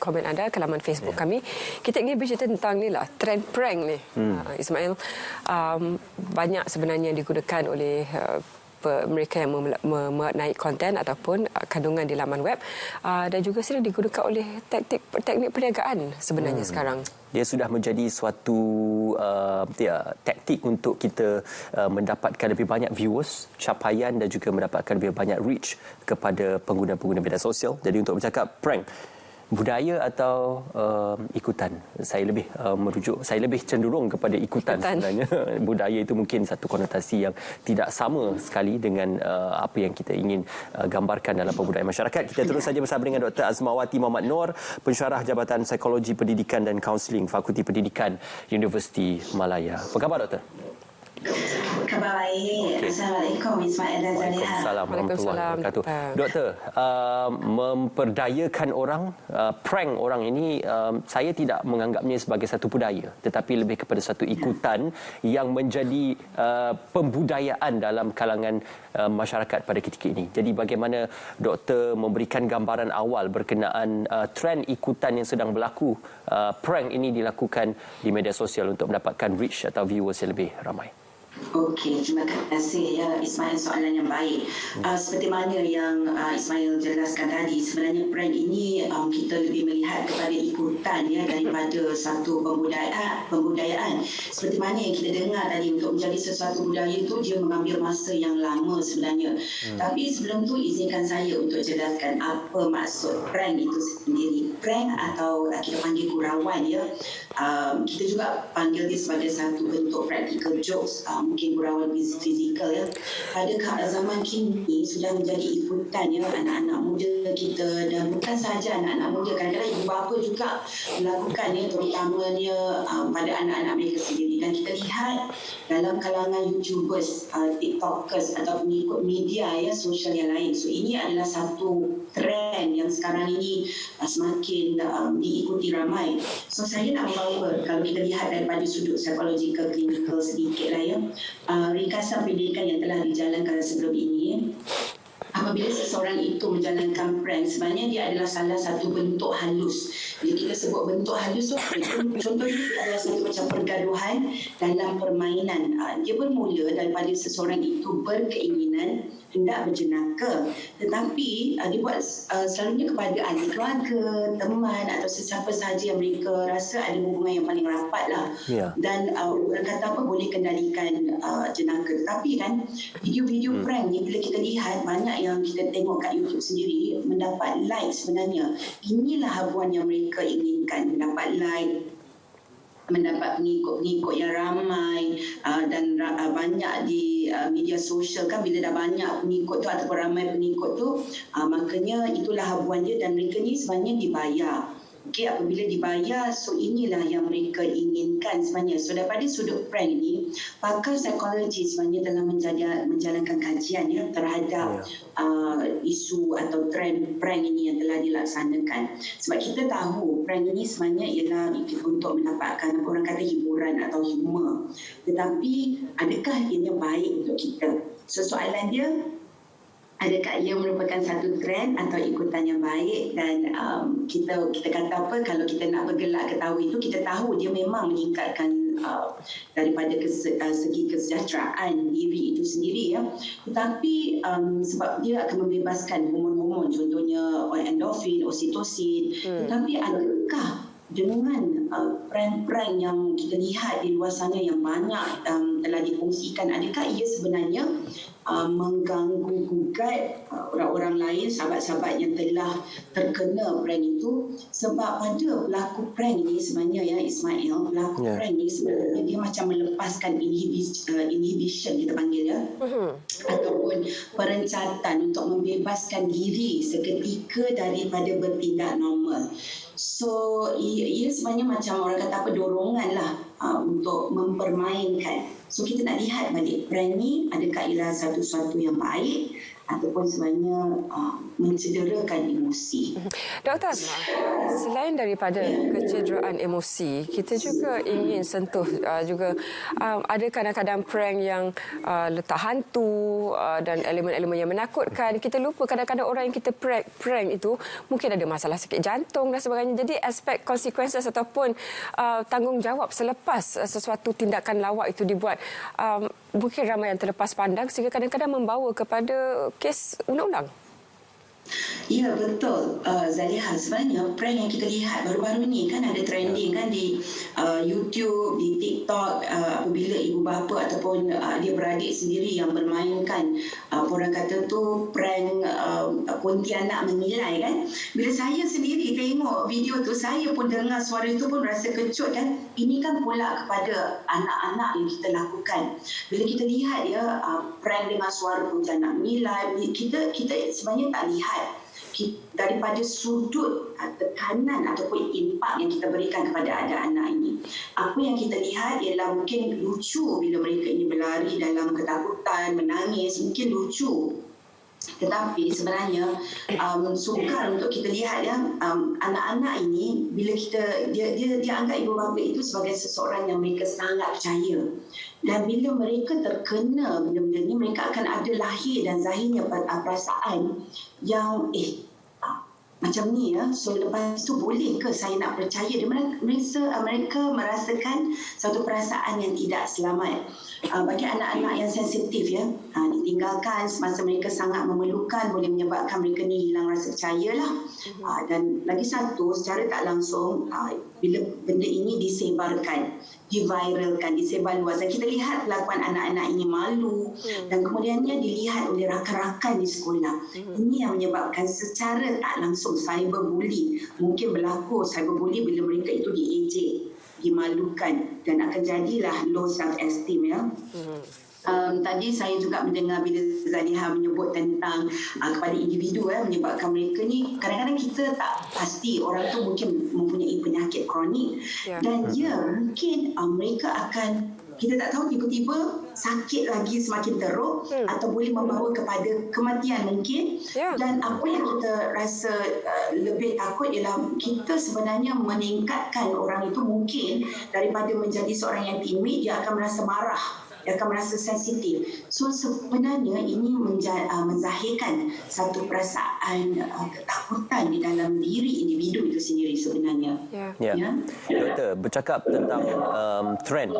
komen anda ke laman Facebook kami. Kita ingin bercerita tentang ni lah, trend prank ni. Ismail, banyak sebenarnya digunakan oleh mereka yang menaik konten ataupun kandungan di laman web, dan juga sering digunakan oleh teknik perniagaan sebenarnya sekarang. Dia sudah menjadi suatu taktik untuk kita mendapatkan lebih banyak viewers, capaian dan juga mendapatkan lebih banyak reach kepada pengguna-pengguna media sosial. Jadi untuk bercakap prank, budaya atau ikutan, saya lebih cenderung kepada ikutan. Sebenarnya. Budaya itu mungkin satu konotasi yang tidak sama sekali dengan apa yang kita ingin gambarkan dalam pembudayaan masyarakat. Kita terus saja bersama dengan Dr. Azmawati Mohamad Noor, pensyarah Jabatan Psikologi Pendidikan dan Kaunseling Fakulti Pendidikan Universiti Malaya. Apa khabar, Doktor? Khabar baik. Assalamualaikum Ismail dan Zaliha. Waalaikumsalam warahmatullahi wabarakatuh. Doktor, memperdayakan orang, prank orang ini, saya tidak menganggapnya sebagai satu budaya, tetapi lebih kepada satu ikutan yang menjadi pembudayaan dalam kalangan masyarakat pada ketika ini. Jadi bagaimana doktor memberikan gambaran awal berkenaan trend ikutan yang sedang berlaku, prank ini dilakukan di media sosial untuk mendapatkan reach atau viewers yang lebih ramai? Okey, terima kasih ya Ismail, soalan yang baik. Seperti mana yang Ismail jelaskan tadi, sebenarnya prank ini kita lebih melihat kepada ikutan ya daripada satu pembudayaan. Seperti mana yang kita dengar tadi, untuk menjadi sesuatu budaya itu dia mengambil masa yang lama sebenarnya. Tapi sebelum tu izinkan saya untuk jelaskan apa maksud prank itu sendiri. Prank atau kita panggil gurauan ya. Kita juga panggil dia sebagai satu bentuk practical jokes, mungkin gurauan fizikal ya. Pada zaman kini sudah menjadi ikutan ya anak-anak muda kita, dan bukan sahaja anak-anak muda, kadang-kadang ibu bapa juga melakukan ya, terutamanya pada anak-anak mereka sendiri. Dan kita lihat dalam kalangan YouTubers, TikTokers atau pengikut media ya sosial yang lain. So ini adalah satu trend yang sekarang ini semakin diikuti ramai. So saya nak membawa, kalau kita lihat daripada sudut psikologikal klinikal sedikit lah ya, ringkasan pendidikan yang telah dijalankan sebelum ini. Apabila seseorang itu menjalankan prank, sebenarnya dia adalah salah satu bentuk halus. Bila kita sebut bentuk halus tu, contohnya dia adalah satu macam pergaduhan dalam permainan. Dia bermula daripada seseorang itu berkeinginan hendak berjenaka, tetapi dibuat selalunya kepada ahli keluarga, teman atau sesiapa sahaja yang mereka rasa ada hubungan yang paling rapat lah. Dan orang kata apa, boleh kendalikan jenaka. Tetapi kan video-video prank ni bila kita lihat, banyak yang kita tengok kat YouTube sendiri mendapat like sebenarnya. Inilah habuan yang mereka inginkan, mendapat like, mendapat pengikut-pengikut yang ramai, dan banyak di media sosial kan. Bila dah banyak pengikut tu ataupun ramai pengikut tu, makanya itulah habuan dia, dan mereka ni sebenarnya dibayar. Okey, apabila dibayar, so inilah yang mereka inginkan sebenarnya. So daripada sudut prank ni, pakar psikologi sebenarnya telah menjalankan kajian ya terhadap isu atau trend prank ini yang telah dilaksanakan. Sebab kita tahu prank ini sebenarnya ialah untuk mendapatkan apa orang kata hiburan atau humor. Tetapi adakah ianya baik untuk kita? So soalan dia, adakah ia merupakan satu trend atau ikutan yang baik? Dan kita kata apa, kalau kita nak bergelak ketawa itu, kita tahu dia memang meningkatkan daripada segi kesejahteraan diri itu sendiri ya. Tetapi sebab dia akan membebaskan hormon-hormon, contohnya endorfin, oksitosin. Tetapi adakah dengan prank-prank yang kita lihat di luar sana yang banyak telah dikongsikan, adakah ia sebenarnya mengganggu gugat orang-orang lain, sahabat-sahabat yang telah terkena prank itu? Sebab pada pelaku prank ini sebenarnya ya Ismail, pelaku prank ini sebenarnya dia macam melepaskan inhibition kita panggil ya, ataupun perencatan untuk membebaskan diri seketika daripada bertindak normal. So ia sebenarnya macam orang kata apa, dorongan lah untuk mempermainkan. So kita nak lihat balik prank ni, adakah ialah satu-satu yang baik ataupun sebenarnya mencederakan emosi. Dr. Asma, selain daripada kecederaan emosi, kita juga ingin sentuh juga ada kadang-kadang prank yang letak hantu dan elemen-elemen yang menakutkan. Kita lupa kadang-kadang orang yang kita prank itu mungkin ada masalah sakit jantung dan sebagainya. Jadi aspek consequences ataupun tanggungjawab selepas sesuatu tindakan lawak itu dibuat mungkin ramai yang terlepas pandang sehingga kadang-kadang membawa kepada kes undang-undang. Ya, betul. Zaliha, sebenarnya prank yang kita lihat baru-baru ni kan ada trending kan di YouTube, di TikTok, apabila ibu bapa ataupun dia beradik sendiri yang bermainkan orang kata tu prank Pontianak menilai kan. Bila saya sendiri tengok video tu, saya pun dengar suara itu pun rasa kejut kan. Ini kan pula kepada anak-anak yang kita lakukan. Bila kita lihat ya prank dengan suara Pontianak menilai, kita sebenarnya tak lihat daripada sudut tekanan ataupun impak yang kita berikan kepada anak-anak ini. Apa yang kita lihat ialah mungkin lucu bila mereka ini berlari dalam ketakutan, menangis, mungkin lucu. Tetapi sebenarnya sukar untuk kita lihat ya anak-anak ini bila dia anggap ibu bapa itu sebagai seseorang yang mereka sangat percaya. Dan bila mereka terkena benda-benda ini, mereka akan ada lahir dan zahirnya perasaan yang macam ni ya, so lepas tu boleh ke saya nak percaya dia? Mereka merasakan satu perasaan yang tidak selamat. Bagi anak-anak yang sensitif ya, ditinggalkan semasa mereka sangat memerlukan boleh menyebabkan mereka ni hilang rasa percaya lah. Dan lagi satu, secara tak langsung bila benda ini disebarkan, diviralkan, disebarluaskan, kita lihat kelakuan anak-anak ini malu dan kemudiannya dilihat oleh rakan-rakan di sekolah. Ini yang menyebabkan secara tak langsung cyberbully. Mungkin berlaku cyberbully bila mereka itu diejek, dimalukan dan akan jadilah low self-esteem ya. Tadi saya juga mendengar bila Zaliha menyebut tentang kepada individu menyebabkan mereka ni kadang-kadang kita tak pasti orang tu mungkin mempunyai penyakit kronik dan mungkin mereka akan, kita tak tahu, tiba-tiba sakit lagi semakin teruk atau boleh membawa kepada kematian mungkin. Dan apa yang kita rasa lebih takut ialah kita sebenarnya meningkatkan orang itu mungkin daripada menjadi seorang yang timid, dia akan merasa marah, dia akan merasa sensitif. So sebenarnya ini menzahirkan satu perasaan ketakutan di dalam diri individu itu sendiri sebenarnya. Doktor, bercakap tentang trend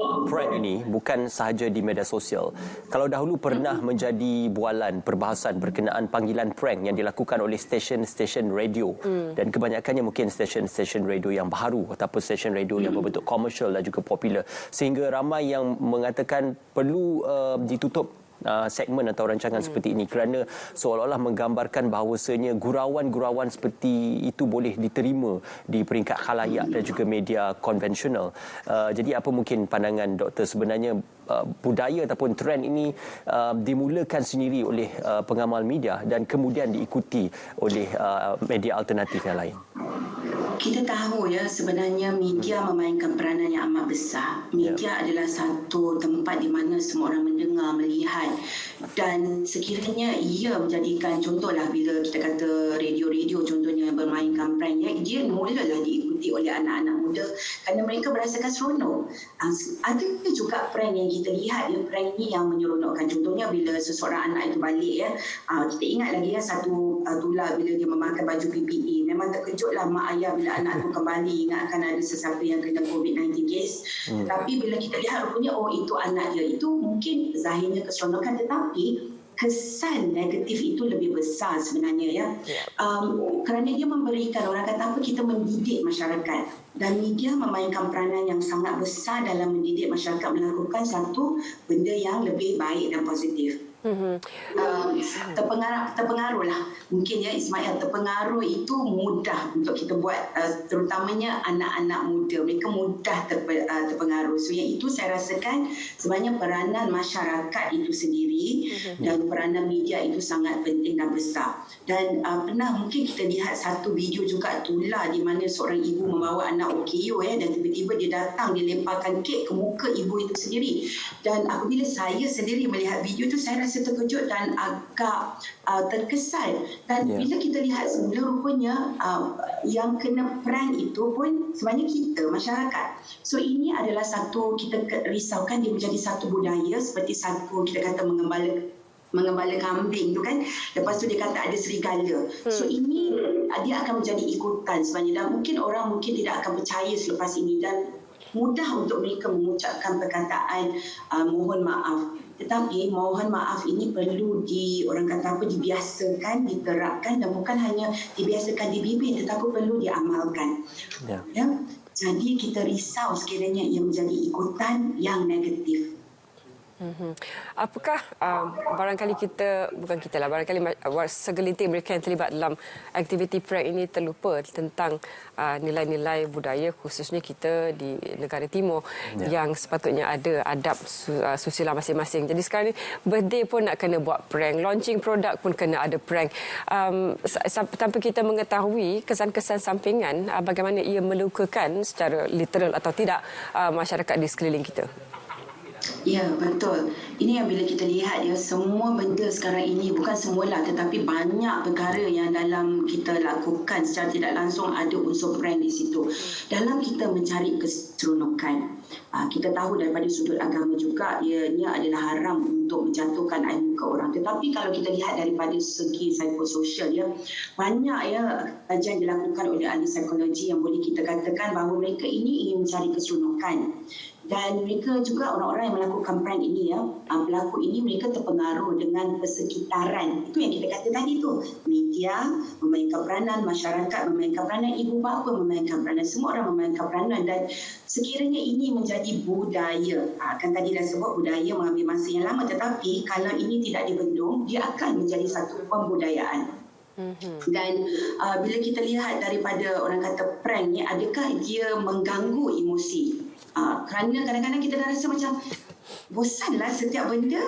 ini bukan sahaja di media sosial. Kalau dahulu pernah menjadi bualan perbahasan berkenaan panggilan prank yang dilakukan oleh stesen-stesen radio dan kebanyakannya mungkin stesen-stesen radio yang baharu ataupun stesen radio yang berbentuk komersial dan juga popular, sehingga ramai yang mengatakan perlu ditutup segmen atau rancangan seperti ini kerana seolah-olah menggambarkan bahawasanya gurauan-gurauan seperti itu boleh diterima di peringkat khalayak dan juga media konvensional. Jadi apa mungkin pandangan doktor, sebenarnya budaya ataupun trend ini dimulakan sendiri oleh pengamal media dan kemudian diikuti oleh media alternatif yang lain? Kita tahu ya sebenarnya media memainkan peranan yang amat besar. Media adalah satu tempat di mana semua orang mendengar, melihat, dan sekiranya ia menjadikan, contohlah bila kita kata radio-radio contohnya bermainkan prank, dia mulalah diikuti oleh anak-anak muda kerana mereka merasakan seronok. Ada juga prank yang kita lihat prank ni yang menyeronokkan. Contohnya bila seseorang anak itu balik kita ingat lagi satu tular bila dia memakai baju PPE. Memang terkejutlah mak ayah bila anak itu kembali ingatkan ada sesiapa yang kena COVID-19 case. Tapi bila kita lihat rupanya itu anak dia, itu mungkin zahirnya keseronokan, tetapi kesan negatif itu lebih besar sebenarnya kerana dia memberikan, orang kata apa, kita mendidik masyarakat, dan media memainkan peranan yang sangat besar dalam mendidik masyarakat melakukan satu benda yang lebih baik dan positif. Terpengaruh lah mungkin Ismail, terpengaruh itu mudah untuk kita buat, terutamanya anak-anak muda, mereka mudah terpengaruh. So yang itu saya rasakan sebenarnya peranan masyarakat itu sendiri dan peranan media itu sangat penting dan besar. Dan pernah mungkin kita lihat satu video juga tular di mana seorang ibu membawa anak OKU dan tiba-tiba dia datang, dia lemparkan kek ke muka ibu itu sendiri. Dan apabila saya sendiri melihat video itu, saya rasa rasa terkejut dan agak terkesan. Dan bila kita lihat semula, rupanya yang kena prank itu pun sebenarnya kita, masyarakat. So ini adalah satu, kita risaukan dia menjadi satu budaya, seperti satu kita kata mengembala kambing tu kan, lepas tu dia kata ada serigala. So ini dia akan menjadi ikutan sebenarnya, dan mungkin orang tidak akan percaya selepas ini, dan mudah untuk mereka mengucapkan perkataan mohon maaf. Tetapi mohon maaf ini perlu orang kata apa, dibiasakan, diterapkan, dan bukan hanya dibiasakan di bibir tetapi perlu diamalkan. Ya. Jadi kita risau sekiranya ia menjadi ikutan yang negatif. Apakah barangkali barangkali segelintir mereka yang terlibat dalam aktiviti prank ini terlupa tentang nilai-nilai budaya, khususnya kita di negara timur yang sepatutnya ada adab susila masing-masing. Jadi sekarang ni birthday pun nak kena buat prank, launching produk pun kena ada prank, tanpa kita mengetahui kesan-kesan sampingan bagaimana ia melukakan secara literal atau tidak masyarakat di sekeliling kita. Ya, betul. Ini yang bila kita lihat semua benda sekarang ini, bukan semualah tetapi banyak perkara yang dalam kita lakukan secara tidak langsung ada unsur prank di situ. Dalam kita mencari keseronokan, kita tahu daripada sudut agama juga ianya adalah haram untuk menjatuhkan air muka orang. Tetapi kalau kita lihat daripada segi psikososial, banyak kajian dilakukan oleh ahli psikologi yang boleh kita katakan bahawa mereka ini ingin mencari keseronokan. Dan mereka juga, orang-orang yang melakukan prank ini, pelaku ini, mereka terpengaruh dengan persekitaran. Itu yang kita kata tadi tu. Media memainkan peranan, masyarakat memainkan peranan, ibu bapa memainkan peranan, semua orang memainkan peranan. Dan sekiranya ini menjadi budaya, kan tadi dah sebut budaya mengambil masa yang lama, tetapi kalau ini tidak dibendung, dia akan menjadi satu pembudayaan. Dan bila kita lihat daripada orang kata prank ni, adakah dia mengganggu emosi? Kerana kadang-kadang kita dah rasa macam bosanlah setiap benda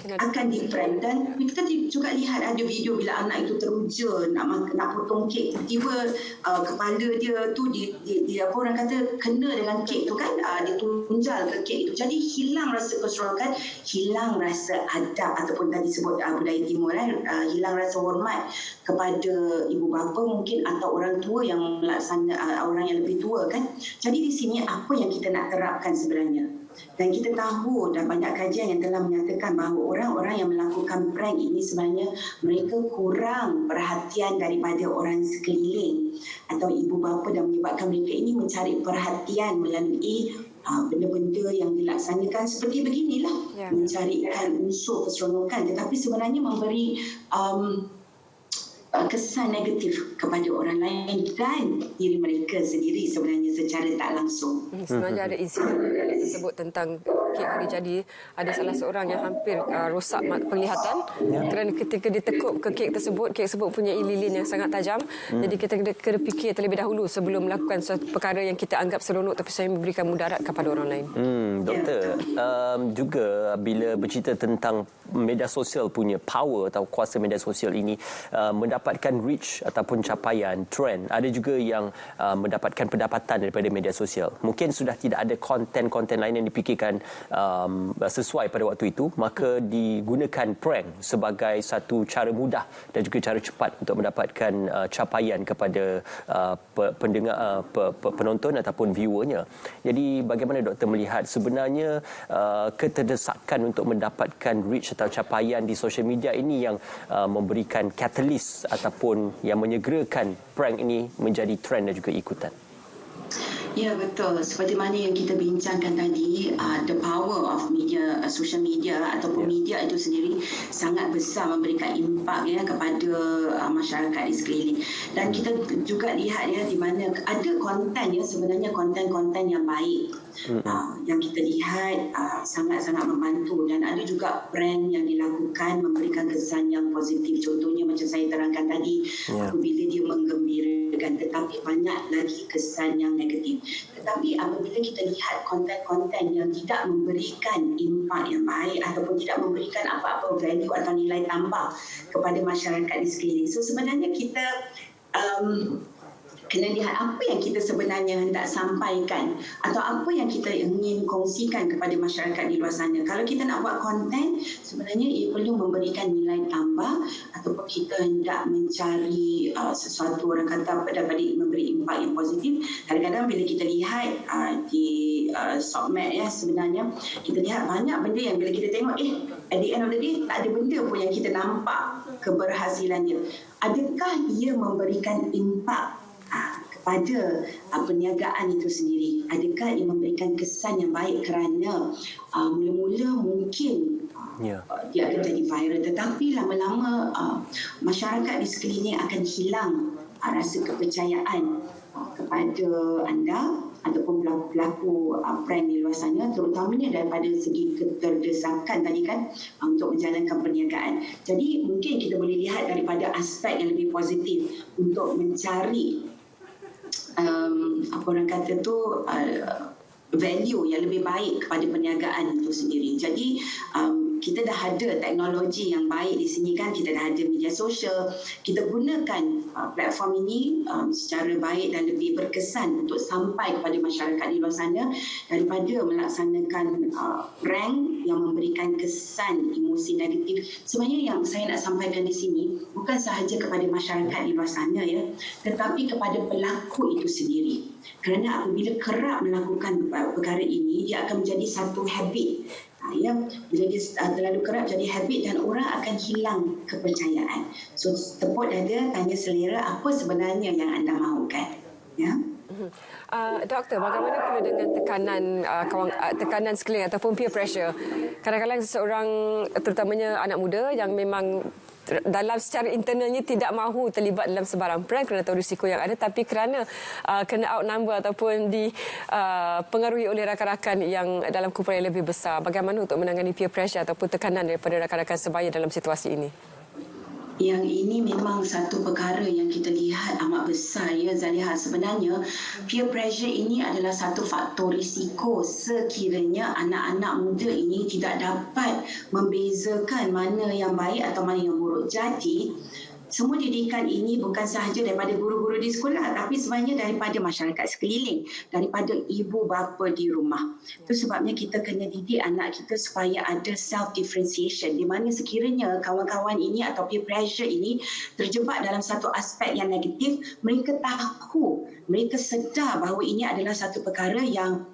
akan di-prank. Dan kita juga lihat ada video bila anak itu teruja nak potong kek, tiba-tiba kepala dia tu dia apa orang kata kena dengan kek tu kan, dia tunjal ke kek itu. Jadi hilang rasa keseronokan, hilang rasa adab ataupun tadi sebut budaya timur, hilang rasa hormat kepada ibu bapa mungkin atau orang tua yang orang yang lebih tua kan. Jadi di sini apa yang kita nak terapkan sebenarnya? Dan kita tahu dan banyak kajian yang telah menyatakan bahawa orang-orang yang melakukan prank ini sebenarnya mereka kurang perhatian daripada orang sekeliling atau ibu bapa, dan menyebabkan mereka ini mencari perhatian melalui benda-benda yang dilaksanakan seperti beginilah, mencarikan unsur keseronokan, tetapi sebenarnya memberi kesan negatif kepada orang lain dan diri mereka sendiri sebenarnya secara tak langsung. Sebenarnya ada insiden tersebut tentang kek hari jadi, ada salah seorang yang hampir rosak penglihatan kerana ketika ditekuk ke kek tersebut punya lilin yang sangat tajam. Jadi kita kena fikir terlebih dahulu sebelum melakukan suatu perkara yang kita anggap seronok tapi saya memberikan mudarat kepada orang lain. Doktor, juga bila bercerita tentang media sosial punya power atau kuasa media sosial ini, mendapatkan reach ataupun capaian, trend, ada juga yang mendapatkan pendapatan daripada media sosial. Mungkin sudah tidak ada konten-konten lain yang dipikirkan sesuai pada waktu itu, maka digunakan prank sebagai satu cara mudah dan juga cara cepat untuk mendapatkan capaian kepada pendengar, penonton ataupun viewernya. Jadi bagaimana doktor melihat sebenarnya keterdesakan untuk mendapatkan reach atau capaian di sosial media ini yang memberikan catalyst ataupun yang menyegerakan prank ini menjadi trend dan juga ikutan? Ya, betul. Seperti mana yang kita bincangkan tadi, the power of media, social media ataupun media itu sendiri sangat besar memberikan impak kepada masyarakat di sekeliling. Dan kita juga lihat di mana ada konten sebenarnya konten-konten yang baik. Yang kita lihat sangat-sangat membantu, dan ada juga brand yang dilakukan memberikan kesan yang positif. Contohnya macam saya terangkan tadi, apabila dia menggembirakan, tetapi banyak lagi kesan yang negatif. Tetapi apabila kita lihat konten-konten yang tidak memberikan impak yang baik ataupun tidak memberikan apa-apa value atau nilai tambah kepada masyarakat di sekeliling, so sebenarnya kita kena lihat apa yang kita sebenarnya hendak sampaikan atau apa yang kita ingin kongsikan kepada masyarakat di luar sana. Kalau kita nak buat konten, sebenarnya ia perlu memberikan nilai tambah ataupun kita hendak mencari sesuatu, orang kata apa, dapat memberi impak yang positif. Kadang-kadang bila kita lihat di SOCMED ya, sebenarnya kita lihat banyak benda yang bila kita tengok at the end of the day tak ada benda pun yang kita nampak keberhasilannya. Adakah ia memberikan impak kepada perniagaan itu sendiri? Adakah ia memberikan kesan yang baik? Kerana mula-mula mungkin dia akan jadi viral, tetapi lama-lama masyarakat di sekeliling akan hilang rasa kepercayaan kepada anda ataupun pelaku-pelaku prank di luar sana, terutamanya daripada segi keterdesakan tadi kan untuk menjalankan perniagaan. Jadi mungkin kita boleh lihat daripada aspek yang lebih positif untuk mencari apa orang kata tu value yang lebih baik kepada perniagaan itu sendiri. Jadi kita dah ada teknologi yang baik di sini kan, kita dah ada media sosial, kita gunakan platform ini secara baik dan lebih berkesan untuk sampai kepada masyarakat di luar sana daripada melaksanakan prank yang memberikan kesan emosi negatif. Sebenarnya yang saya nak sampaikan di sini bukan sahaja kepada masyarakat di luar sana ya, tetapi kepada pelaku itu sendiri. Kerana apabila kerap melakukan perkara ini, dia akan menjadi satu habit. Ya, bila dia terlalu kerap jadi habit dan orang akan hilang kepercayaan. So tepuk dada, tanya selera, apa sebenarnya yang anda mahukan. Ya. Doktor, bagaimana pula dengan tekanan sekeliling ataupun peer pressure? Kadang-kadang seseorang, terutamanya anak muda yang memang dalam secara internalnya tidak mahu terlibat dalam sebarang prank kerana tahu risiko yang ada, tapi kerana kena outnumber ataupun dipengaruhi oleh rakan-rakan yang dalam kumpulan yang lebih besar. Bagaimana untuk menangani peer pressure ataupun tekanan daripada rakan-rakan sebaya dalam situasi ini? Yang ini memang satu perkara yang kita lihat amat besar ya Zaliha. Sebenarnya peer pressure ini adalah satu faktor risiko sekiranya anak-anak muda ini tidak dapat membezakan mana yang baik atau mana yang buruk. Jadi semua didikan ini bukan sahaja daripada guru-guru di sekolah, tapi sebenarnya daripada masyarakat sekeliling, daripada ibu bapa di rumah. Itu sebabnya kita kena didik anak kita supaya ada self-differentiation, di mana sekiranya kawan-kawan ini atau peer pressure ini terjebak dalam satu aspek yang negatif, mereka tahu, mereka sedar bahawa ini adalah satu perkara yang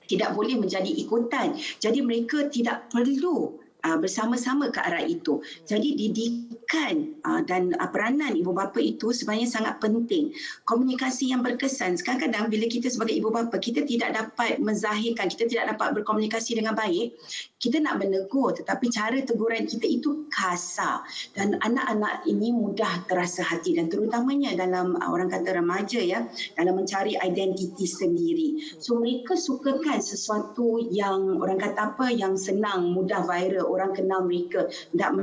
tidak boleh menjadi ikutan. Jadi mereka tidak perlu bersama-sama ke arah itu. Jadi didikan dan peranan ibu bapa itu sebenarnya sangat penting. Komunikasi yang berkesan. Kadang-kadang bila kita sebagai ibu bapa, kita tidak dapat menzahirkan, kita tidak dapat berkomunikasi dengan baik, kita nak menegur tetapi cara teguran kita itu kasar. Dan anak-anak ini mudah terasa hati dan terutamanya dalam orang kata remaja ya, dalam mencari identiti sendiri. So mereka sukakan sesuatu yang orang kata apa, yang senang, mudah viral, orang kenal mereka, tak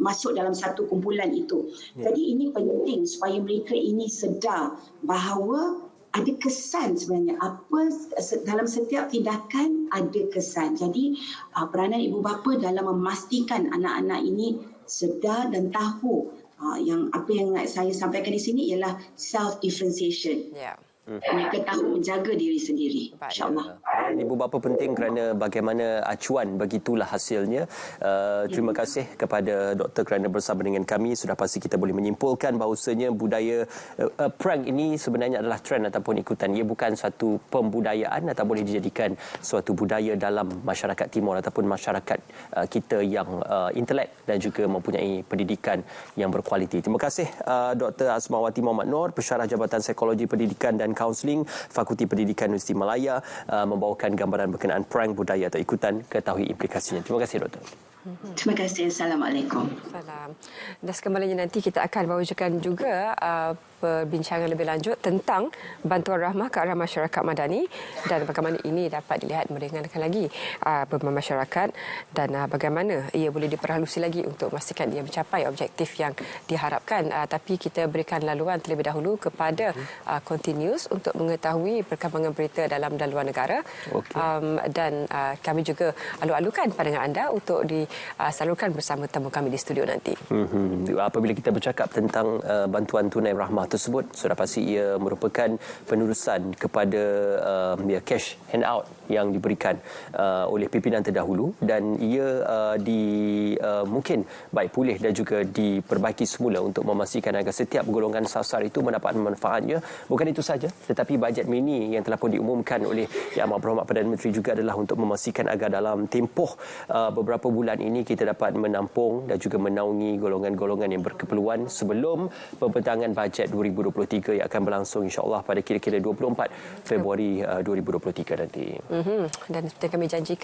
masuk dalam satu kumpulan itu. Jadi ini penting supaya mereka ini sedar bahawa ada kesan sebenarnya. Dalam setiap tindakan ada kesan. Jadi peranan ibu bapa dalam memastikan anak-anak ini sedar dan tahu yang apa yang saya sampaikan di sini ialah self-differentiation. Yeah. Mereka tahu menjaga diri sendiri, insyaAllah. Ibu bapa penting kerana bagaimana acuan, begitulah hasilnya. Terima kasih kepada doktor kerana bersama dengan kami. Sudah pasti kita boleh menyimpulkan bahawasanya budaya prank ini sebenarnya adalah trend ataupun ikutan. Ia bukan satu pembudayaan atau boleh dijadikan suatu budaya dalam masyarakat Timur ataupun masyarakat kita yang intelek dan juga mempunyai pendidikan yang berkualiti. Terima kasih Dr. Asmawati Muhammad Noor, Pensyarah Jabatan Psikologi Pendidikan dan Kaunseling Fakulti Pendidikan Universiti Malaya, membawakan gambaran berkenaan prank budaya atau ikutan, ketahui implikasinya. Terima kasih doktor. Terima kasih. Assalamualaikum. Salam. Dan sekembalinya nanti kita akan bawakan juga perbincangan lebih lanjut tentang bantuan rahmah ke arah masyarakat madani dan bagaimana ini dapat dilihat meringankan lagi beban masyarakat dan bagaimana ia boleh diperhalusi lagi untuk memastikan ia mencapai objektif yang diharapkan. Tapi kita berikan laluan terlebih dahulu kepada Continuous untuk mengetahui perkembangan berita dalam dan luar negara. Dan kami juga alu-alukan pandangan anda untuk disalurkan bersama temu kami di studio nanti. Apabila kita bercakap tentang bantuan tunai rahmah tersebut sudah pasti ia merupakan penerusan kepada cash handout yang diberikan oleh pimpinan terdahulu, dan ia mungkin baik pulih dan juga diperbaiki semula untuk memastikan agar setiap golongan sasar itu mendapat manfaatnya. Bukan itu saja, tetapi bajet mini yang telah pun diumumkan oleh Yang Amat Berhormat Perdana Menteri juga adalah untuk memastikan agar dalam tempoh beberapa bulan ini kita dapat menampung dan juga menaungi golongan-golongan yang berkeperluan sebelum pembentangan bajet 2023 yang akan berlangsung insya-Allah pada kira-kira 24 Februari 2023 nanti. Dan seperti kami janjikan,